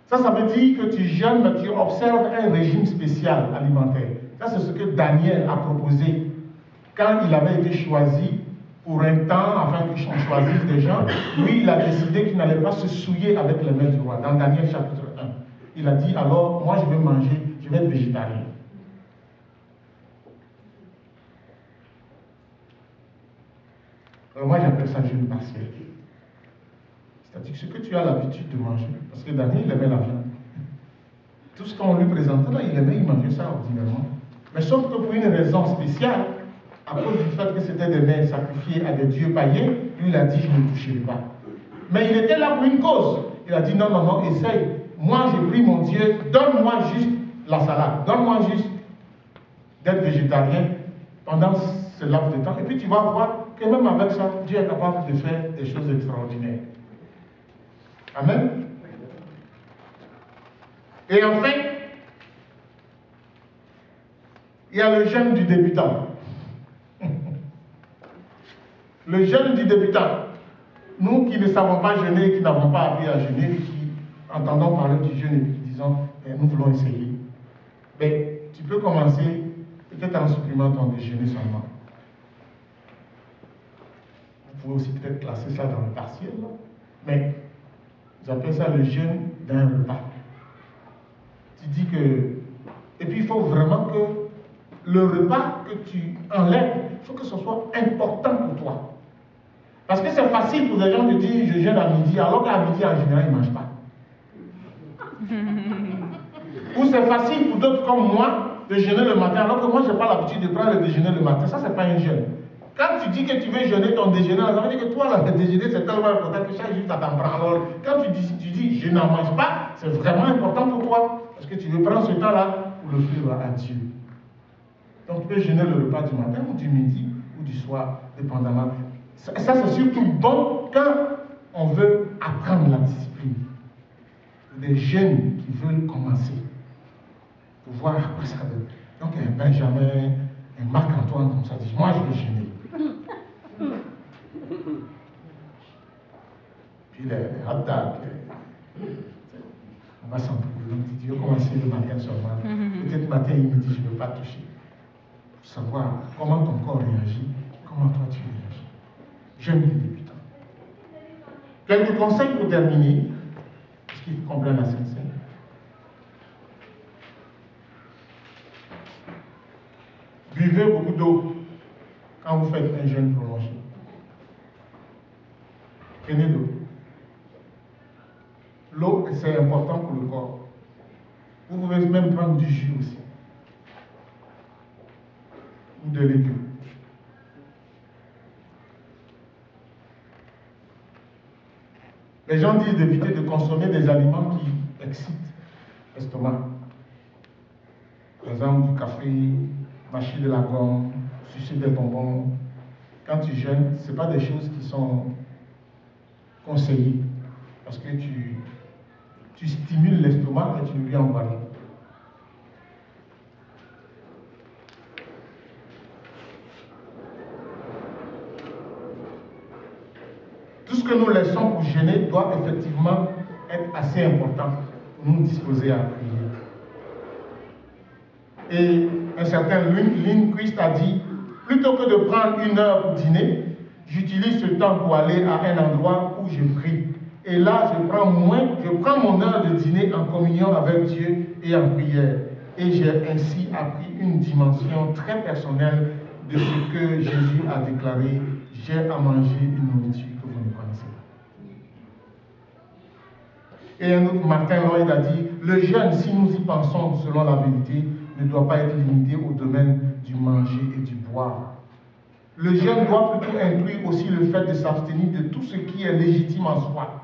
Ça veut dire que tu jeûnes, mais tu observes un régime spécial alimentaire. Ça, c'est ce que Daniel a proposé quand il avait été choisi pour un temps, afin qu'on choisisse des gens. Lui, il a décidé qu'il n'allait pas se souiller avec les mains du roi. Dans Daniel chapitre 1, il a dit, alors, moi, je vais manger, je vais être végétarien. Alors moi, j'appelle ça jeûne partiel. C'est-à-dire que ce que tu as l'habitude de manger, parce que Daniel, il aimait la viande. Tout ce qu'on lui présentait là, il mangeait ça ordinairement. Mais sauf que pour une raison spéciale, à cause du fait que c'était des mets sacrifiés à des dieux païens, lui, il a dit, je ne toucherai pas. Mais il était là pour une cause. Il a dit, non, non, non, essaye. Moi, j'ai pris mon Dieu, donne-moi juste la salade. Donne-moi juste d'être végétarien pendant ce laps de temps. Et puis tu vas voir que même avec ça, Dieu est capable de faire des choses extraordinaires. Amen. Et enfin, il y a le jeûne du débutant. Le jeûne du débutant. Nous qui ne savons pas jeûner, qui n'avons pas appris à jeûner, qui entendons parler du jeûne et qui disons, nous voulons essayer. Mais tu peux commencer peut-être en supprimant ton déjeuner seulement. Vous pouvez aussi peut-être classer ça dans le partiel, là. Mais j'appelle ça le jeûne d'un repas. Tu dis que... Et puis il faut vraiment que le repas que tu enlèves, il faut que ce soit important pour toi. Parce que c'est facile pour les gens de dire je jeûne à midi, alors qu'à midi en général ils ne mangent pas. Ou c'est facile pour d'autres comme moi de jeûner le matin, alors que moi je n'ai pas l'habitude de prendre le déjeuner le matin. Ça, c'est pas un jeûne. Quand tu dis que tu veux jeûner ton déjeuner, ça veut dire que toi, là, le déjeuner, c'est tellement important que chaque jour, ça t'en prend. Alors, quand tu dis je n'en mange pas, c'est vraiment important pour toi. Parce que tu veux prendre ce temps-là pour l'offrir à Dieu. Donc, tu peux jeûner le repas du matin ou du midi ou du soir, dépendamment. Ça c'est surtout bon quand on veut apprendre la discipline. Des jeunes qui veulent commencer pour voir à quoi ça donne. Donc, un Benjamin, un Marc-Antoine, comme ça, dit moi, je veux jeûner. Puis les hot dogs, on va s'en trouver. Donc, tu veux commencer le matin seulement. Peut-être matin et midi, je ne veux pas toucher. Pour savoir comment ton corps réagit, comment toi tu réagis. Jeûne du débutant. Quelques conseils pour terminer, parce qu'il faut comprendre la Sainte Seine. Buvez beaucoup d'eau quand vous faites un jeûne prolongé. Prenez de l'eau. L'eau, c'est important pour le corps. Vous pouvez même prendre du jus aussi. Ou de légumes. Les gens disent d'éviter de consommer des aliments qui excitent l'estomac. Par exemple, du café, mâcher de la gomme, sucer des bonbons. Quand tu jeûnes, ce n'est pas des choses qui sont conseillées. Parce que tu tu stimules l'estomac et tu ne lui envoies rien. Tout ce que nous laissons pour jeûner doit effectivement être assez important pour nous disposer à prier. Et un certain Lindquist a dit, plutôt que de prendre 1 heure pour dîner, j'utilise ce temps pour aller à un endroit où je prie. Et là, je prends mon heure de dîner en communion avec Dieu et en prière. Et j'ai ainsi appris une dimension très personnelle de ce que Jésus a déclaré, j'ai à manger une nourriture que vous ne connaissez pas. Et un autre, Martin Lloyd a dit, le jeûne, si nous y pensons selon la vérité, ne doit pas être limité au domaine du manger et du boire. Le jeûne doit plutôt inclure aussi le fait de s'abstenir de tout ce qui est légitime en soi.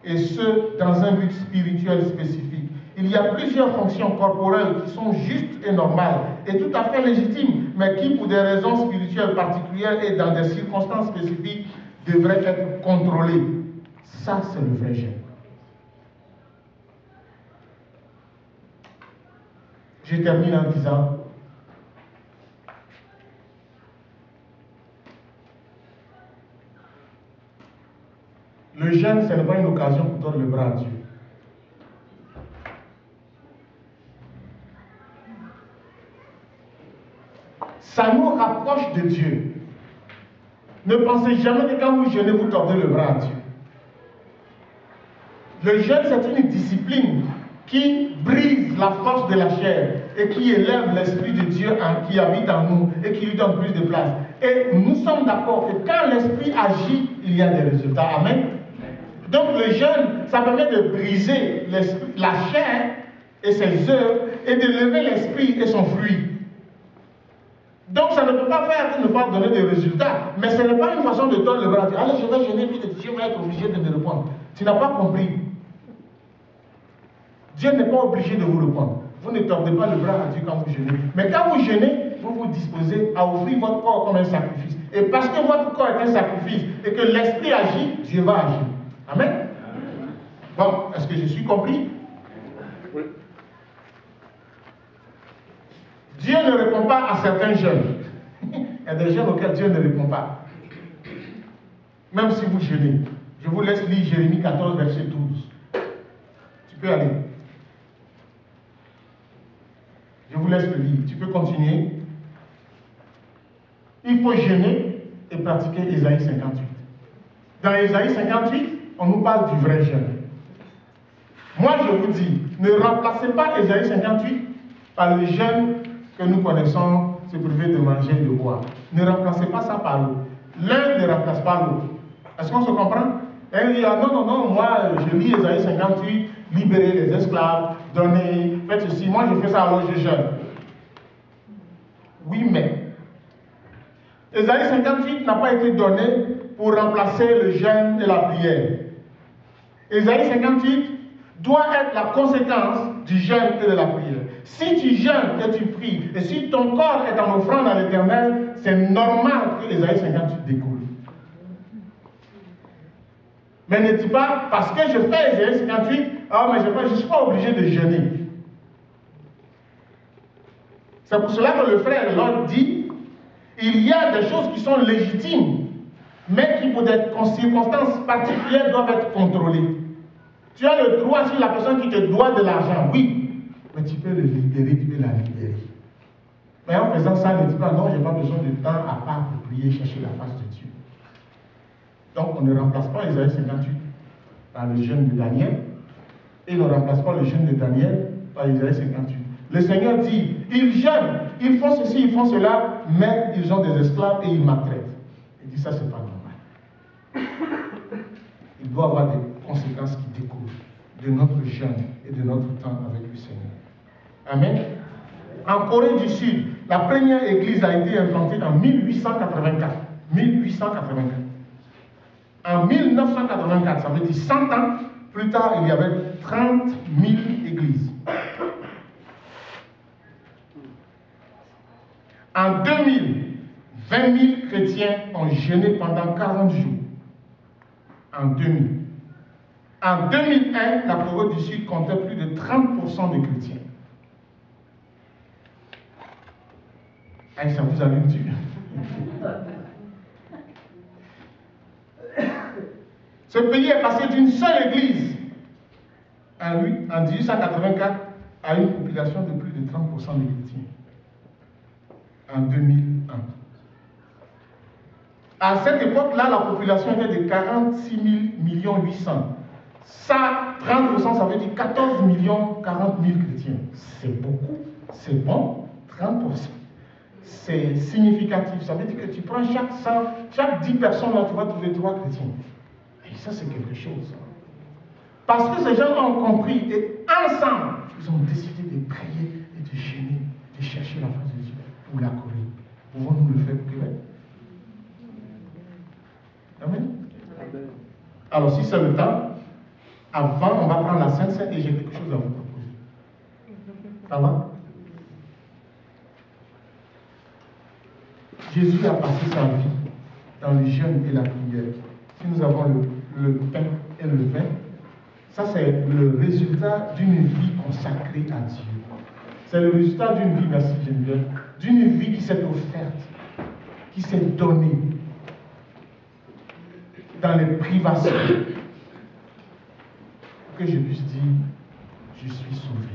Et ce, dans un but spirituel spécifique. Il y a plusieurs fonctions corporelles qui sont justes et normales et tout à fait légitimes, mais qui, pour des raisons spirituelles particulières et dans des circonstances spécifiques, devraient être contrôlées. Ça, c'est le vrai jeûne. Je termine en disant, le jeûne, ce n'est pas une occasion pour tordre le bras à Dieu. Ça nous rapproche de Dieu. Ne pensez jamais que quand vous jeûnez, vous tordez le bras à Dieu. Le jeûne, c'est une discipline qui brise la force de la chair et qui élève l'Esprit de Dieu qui habite en nous et qui lui donne plus de place. Et nous sommes d'accord que quand l'Esprit agit, il y a des résultats. Amen. Donc le jeûne, ça permet de briser la chair et ses œuvres et de lever l'Esprit et son fruit. Donc ça ne peut pas faire que ne pas donner des résultats, mais ce n'est pas une façon de tordre le bras. Allez, je vais jeûner, puis Dieu va être obligé de me répondre. Tu n'as pas compris. Dieu n'est pas obligé de vous répondre. Vous ne tordez pas le bras à Dieu quand vous jeûnez. Mais quand vous jeûnez, vous vous disposez à offrir votre corps comme un sacrifice. Et parce que votre corps est un sacrifice et que l'Esprit agit, Dieu va agir. Amen. Bon, est-ce que je suis compris? Oui. Dieu ne répond pas à certains jeûnes. Il y a des jeûnes auxquels Dieu ne répond pas. Même si vous jeûnez. Je vous laisse lire Jérémie 14, verset 12. Tu peux aller. Je vous laisse le lire. Tu peux continuer. Il faut jeûner et pratiquer Ésaïe 58. Dans Ésaïe 58, on nous parle du vrai jeûne. Moi, je vous dis, ne remplacez pas Ésaïe 58 par le jeûne que nous connaissons, se priver de manger et de boire. Ne remplacez pas ça par l'autre. L'un ne remplace pas l'autre. Est-ce qu'on se comprend? Et il dit, ah, non, moi, je lis Ésaïe 58, libérer les esclaves, donner, faites ceci. Moi, je fais ça alors je jeûne. Oui, mais Ésaïe 58 n'a pas été donné pour remplacer le jeûne et la prière. Ésaïe 58 doit être la conséquence du jeûne et de la prière. Si tu jeûnes et tu pries, et si ton corps est en offrande à l'Éternel, c'est normal que Ésaïe 58 découle. Mais ne dis pas, parce que je fais Ésaïe 58, mais je ne suis pas obligé de jeûner. C'est pour cela que le frère Lot dit, il y a des choses qui sont légitimes, mais qui pour des circonstances particulières doivent être contrôlées. Tu as le droit sur la personne qui te doit de l'argent, oui, mais tu peux le libérer, tu peux la libérer. Mais en faisant ça, ne dis pas, non, je n'ai pas besoin de temps à part pour prier, chercher la face de Dieu. Donc on ne remplace pas Ésaïe 58 par le jeûne de Daniel, et on ne remplace pas le jeûne de Daniel par Ésaïe 58. Le Seigneur dit, ils jeûnent, ils font ceci, ils font cela, mais ils ont des esclaves et ils maltraitent. Il dit, ça c'est pas normal. Il doit y avoir des conséquences qui découlent de notre jeûne et de notre temps avec le Seigneur. Amen. En Corée du Sud, la première église a été implantée en 1884. 1884. En 1984, ça veut dire 100 ans plus tard, il y avait 30 000 églises. En 2000, 20 000 chrétiens ont jeûné pendant 40 jours. En 2000. En 2001, la Corée du Sud comptait plus de 30% de chrétiens. Ah, ça vous allume-tu? Ce pays est passé d'une seule église en 1884 à une population de plus de 30% de chrétiens en 2001. À cette époque-là, la population était de 46 800. Ça, 30%, ça veut dire 14 40 000 chrétiens. C'est beaucoup, c'est bon, 30%. C'est significatif. Ça veut dire que tu prends chaque 10 personnes, là, tu vas trouver 3 chrétiens. Et ça, c'est quelque chose. Parce que ces gens ont compris et ensemble, ils ont décidé de prier et de jeûner, de chercher la face de Dieu pour la Corée. Pouvons-nous le faire pour Québec? Amen. Alors, si c'est le temps, avant, on va prendre la Sainte Seine et j'ai quelque chose à vous proposer. Ça va? Jésus a passé sa vie dans le jeûne et la prière. Si nous avons le pain et le vin, ça c'est le résultat d'une vie consacrée à Dieu. C'est le résultat d'une vie, merci Geneviève, d'une vie qui s'est offerte, qui s'est donnée dans les privations, pour que je puisse dire, je suis sauvé.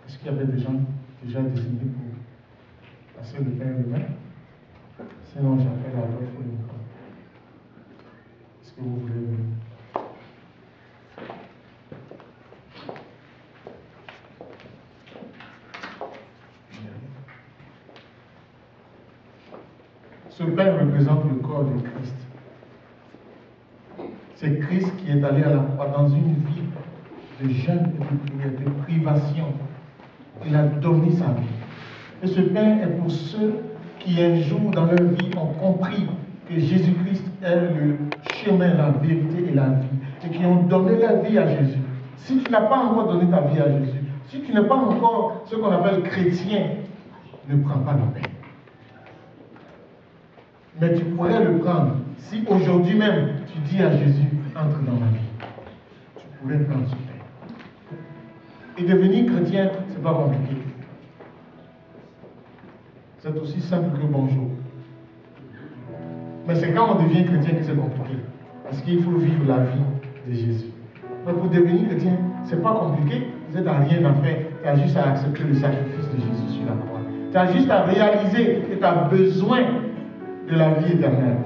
Est-ce qu'il y avait des gens déjà désignés pour passer le pain et le vin? Sinon, j'appelle à l'autre le micro. Est-ce que vous voulez venir? Ce pain représente le corps de Christ. C'est Christ qui est allé à la croix dans une vie de jeûne et de prière, de privation. Il a donné sa vie. Et ce pain est pour ceux qui un jour dans leur vie ont compris que Jésus-Christ est le chemin, la vérité et la vie, et qui ont donné leur vie à Jésus. Si tu n'as pas encore donné ta vie à Jésus, si tu n'es pas encore ce qu'on appelle chrétien, ne prends pas le pain. Mais tu pourrais le prendre si aujourd'hui même tu dis à Jésus, entre dans ma vie. Tu pourrais prendre ce pain. Et devenir chrétien, ce n'est pas compliqué. C'est aussi simple que bonjour. Mais c'est quand on devient chrétien que c'est compliqué. Parce qu'il faut vivre la vie de Jésus. Mais pour devenir chrétien, ce n'est pas compliqué. Tu n'as rien à faire. Tu as juste à accepter le sacrifice de Jésus sur la croix. Tu as juste à réaliser que tu as besoin de la vie éternelle.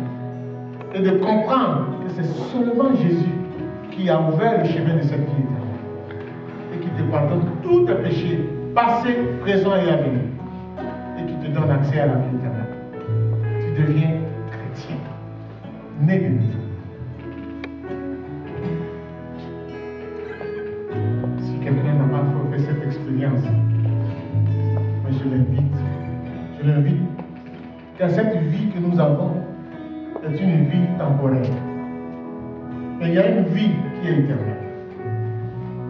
Et de comprendre que c'est seulement Jésus qui a ouvert le chemin de cette vie éternelle. Et qui te pardonne tous tes péchés, passés, présents et à venir. Et qui te donne accès à la vie éternelle. Tu deviens chrétien, né de nouveau. Si quelqu'un n'a pas fait cette expérience, moi je l'invite, car cette vie que nous avons est une vie temporaire. Mais il y a une vie qui est éternelle.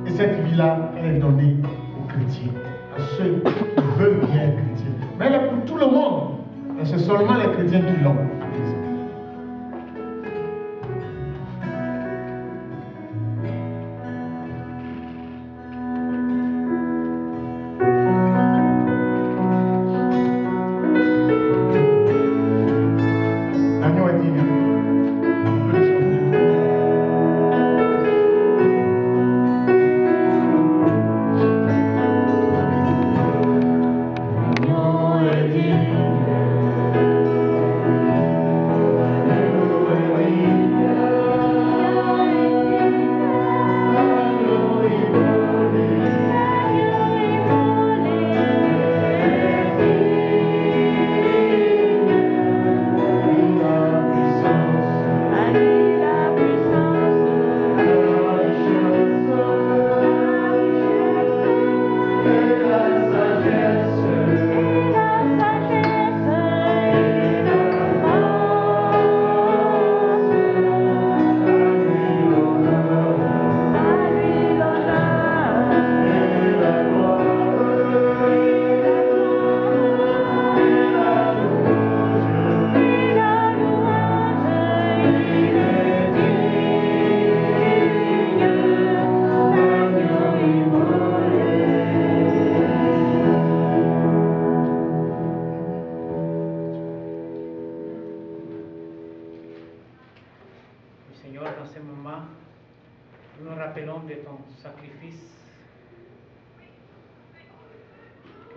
Et cette vie-là, elle est donnée aux chrétiens, à ceux qui veulent bien être chrétiens. Mais elle est pour tout le monde. Et c'est seulement les chrétiens qui l'ont.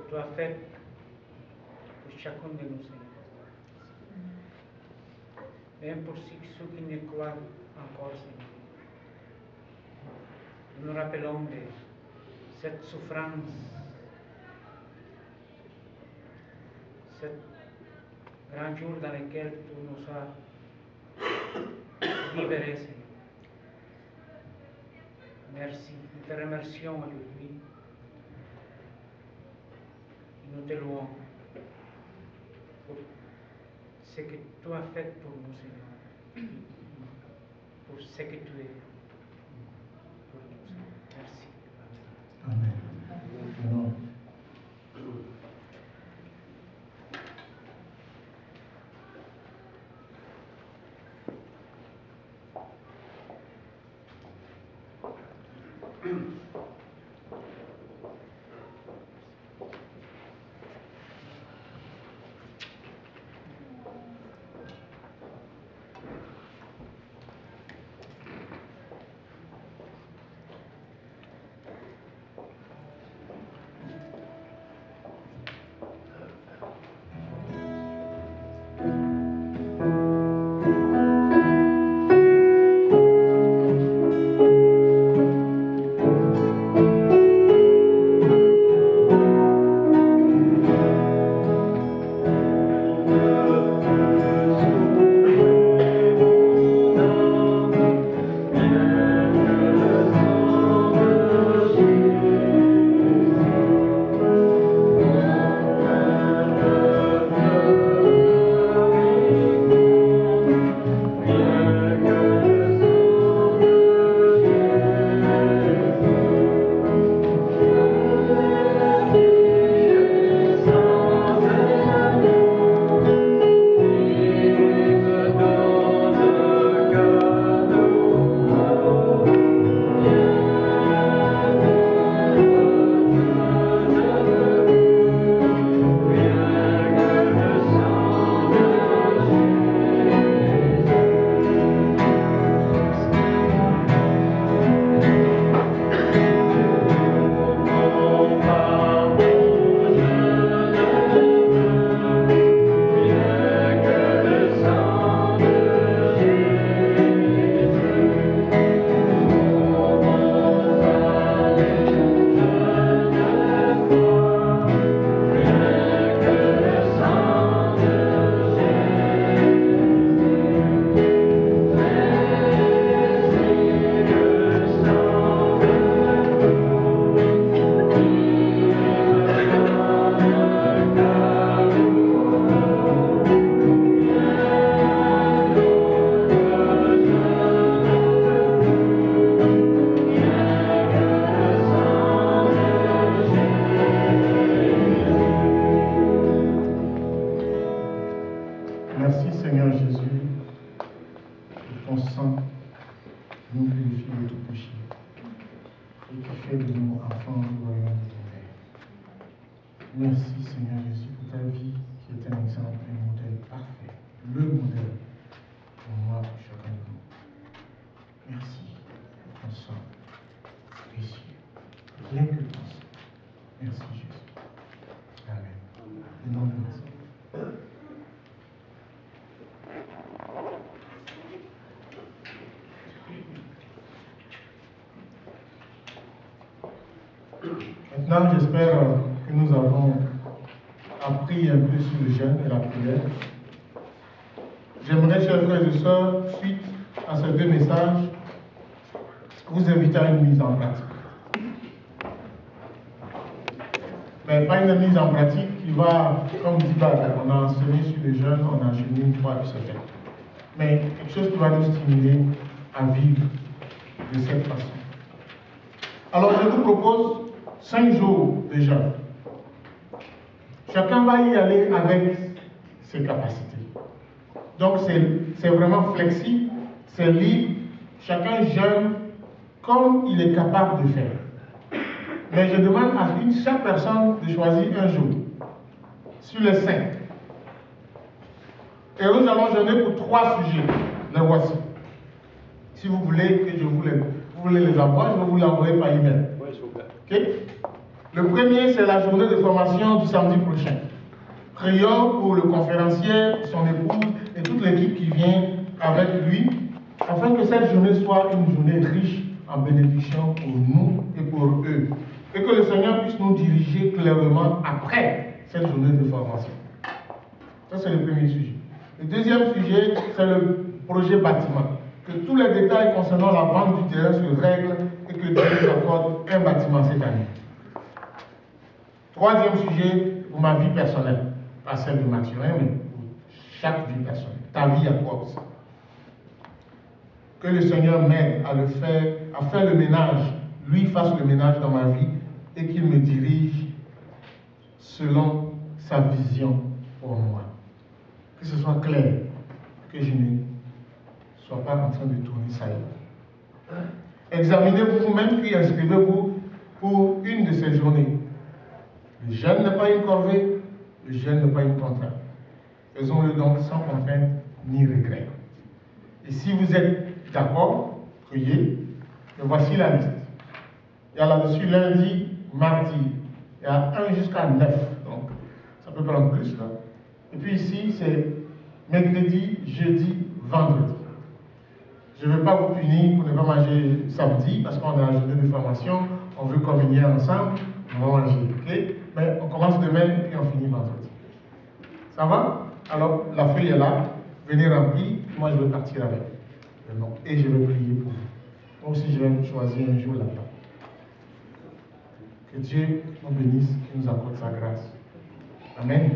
tu as fait pour chacun de nous, Seigneur. Même pour ceux qui ne croient encore, Seigneur. Nous nous rappelons de cette souffrance, ce grand jour dans lequel tu nous as libérés, Seigneur. Merci. Nous te remercions aujourd'hui. Nous te louons pour ce que tu as fait pour nous, Seigneur. Pour ce que tu es pour nous, Seigneur. Merci. Amen. Amen. Merci Seigneur Jésus, que ton sang nous purifie de tout péché et qui fait de nous enfants du royaume de Père. Merci Seigneur Jésus pour ta vie qui est un exemple, un modèle parfait, le modèle pour moi, pour chacun de nous. Merci pour ton sang précieux, rien que ton sang. Merci Jésus. Amen. Au nom de Jésus. Maintenant, j'espère que nous avons appris un peu sur le jeûne et la prière. J'aimerais, chers frères et sœurs, suite à ces deux messages, vous inviter à une mise en pratique. Mais pas une mise en pratique qui va, comme dit Baga, on a enseigné sur le jeûne, on a enchaîné une fois et puis c'est fait. Mais quelque chose qui va nous stimuler à vivre de cette façon. Alors, je vous propose 5 jours de jeûne. Chacun va y aller avec ses capacités. Donc, c'est vraiment flexible, c'est libre. Chacun jeûne comme il est capable de faire. Mais je demande à chaque personne de choisir un jour sur les 5. Et nous allons jeûner pour 3 sujets. Les voici. Si vous voulez que vous voulez les avoir, je vais vous l'envoyer par email. Oui, s'il vous plaît. Ok? Le premier, c'est la journée de formation du samedi prochain. Prions pour le conférencier, son épouse et toute l'équipe qui vient avec lui, afin que cette journée soit une journée riche en bénédictions pour nous et pour eux. Et que le Seigneur puisse nous diriger clairement après cette journée de formation. Ça, c'est le premier sujet. Le deuxième sujet, c'est le projet bâtiment. Que tous les détails concernant la vente du terrain se règlent et que Dieu nous accorde un bâtiment cette année. Troisième sujet, pour ma vie personnelle. Pas celle de Mathurin, mais pour chaque vie personnelle. Ta vie à toi aussi. Que le Seigneur m'aide à faire le ménage, lui fasse le ménage dans ma vie et qu'il me dirige selon sa vision pour moi. Que ce soit clair, que je ne sois pas en train de tourner ça. Examinez-vous vous-même puis inscrivez-vous pour une de ces journées. Le jeûne n'est pas une corvée, le jeûne n'est pas une contrainte. Faisons-le donc sans contrainte ni regret. Et si vous êtes d'accord, priez. Et voici la liste. Il y a là-dessus lundi, mardi. Il y a 1 jusqu'à 9. Donc, ça peut prendre plus là. Et puis ici, c'est mercredi, jeudi, vendredi. Je ne vais pas vous punir pour ne pas manger samedi, parce qu'on a la journée de formation, on veut communier ensemble, on va manger, ok? Mais on commence demain et puis on finit vendredi. Ça va? Alors, la feuille est là, venez remplir, moi je vais partir avec. Et je vais prier pour vous. Moi aussi, je vais choisir un jour là-bas. Que Dieu nous bénisse et nous accorde sa grâce. Amen.